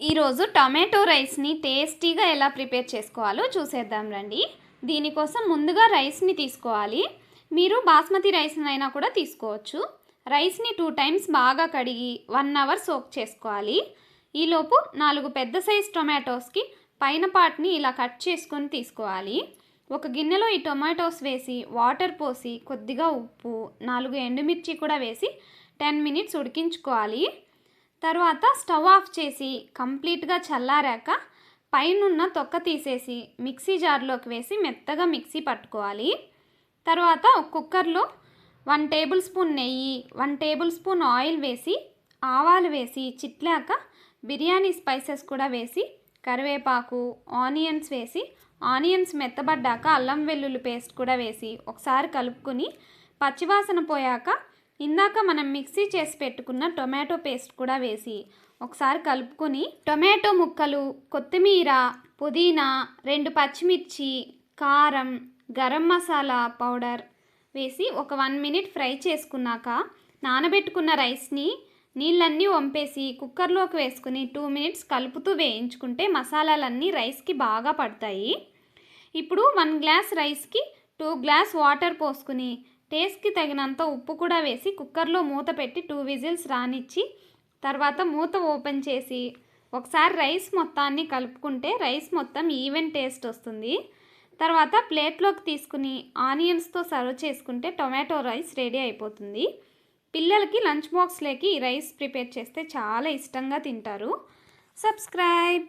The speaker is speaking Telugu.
ఈరోజు టొమాటో రైస్ని టేస్టీగా ఎలా ప్రిపేర్ చేసుకోవాలో చూసేద్దాం రండి. దీనికోసం ముందుగా రైస్ని తీసుకోవాలి. మీరు బాస్మతి రైస్ని అయినా కూడా తీసుకోవచ్చు. రైస్ని 2 టైమ్స్ బాగా కడిగి 1 అవర్ సోక్ చేసుకోవాలి. ఈలోపు 4 పెద్ద సైజ్ టొమాటోస్కి పైన పార్ట్ని ఇలా కట్ చేసుకొని తీసుకోవాలి. ఒక గిన్నెలో ఈ టొమాటోస్ వేసి వాటర్ పోసి కొద్దిగా ఉప్పు 4 ఎండుమిర్చి కూడా వేసి 10 మినిట్స్ ఉడికించుకోవాలి. తర్వాత స్టవ్ ఆఫ్ చేసి కంప్లీట్గా చల్లారాక పైనున్న తొక్క తీసేసి మిక్సీ జార్లోకి వేసి మెత్తగా మిక్సీ పట్టుకోవాలి. తర్వాత ఒక కుక్కర్లో 1 టేబుల్ స్పూన్ నెయ్యి 1 టేబుల్ స్పూన్ ఆయిల్ వేసి ఆవాలు వేసి చిట్లాక బిర్యానీ స్పైసెస్ కూడా వేసి కరివేపాకు ఆనియన్స్ వేసి ఆనియన్స్ మెత్తబడ్డాక అల్లం వెల్లుల్లి పేస్ట్ కూడా వేసి ఒకసారి కలుపుకొని పచ్చివాసన పోయాక ఇందాక మనం మిక్సీ చేసి పెట్టుకున్న టొమాటో పేస్ట్ కూడా వేసి ఒకసారి కలుపుకొని టొమాటో ముక్కలు కొత్తిమీర పుదీనా 2 పచ్చిమిర్చి కారం గరం మసాలా పౌడర్ వేసి ఒక 1 మినిట్ ఫ్రై చేసుకున్నాక నానబెట్టుకున్న రైస్ని నీళ్ళన్నీ వంపేసి కుక్కర్లోకి వేసుకుని 2 మినిట్స్ కలుపుతూ వేయించుకుంటే మసాలాలన్నీ రైస్కి బాగా పడతాయి. ఇప్పుడు 1 గ్లాస్ రైస్కి 2 గ్లాస్ వాటర్ పోసుకుని టేస్ట్కి తగినంత ఉప్పు కూడా వేసి కుక్కర్లో మూత పెట్టి 2 విజిల్స్ రానిచ్చి తర్వాత మూత ఓపెన్ చేసి ఒకసారి రైస్ మొత్తాన్ని కలుపుకుంటే రైస్ మొత్తం ఈవెన్ టేస్ట్ వస్తుంది. తర్వాత ప్లేట్లోకి తీసుకుని ఆనియన్స్తో సర్వ్ చేసుకుంటే టొమాటో రైస్ రెడీ అయిపోతుంది. పిల్లలకి లంచ్ బాక్స్లోకి రైస్ ప్రిపేర్ చేస్తే చాలా ఇష్టంగా తింటారు. సబ్స్క్రైబ్.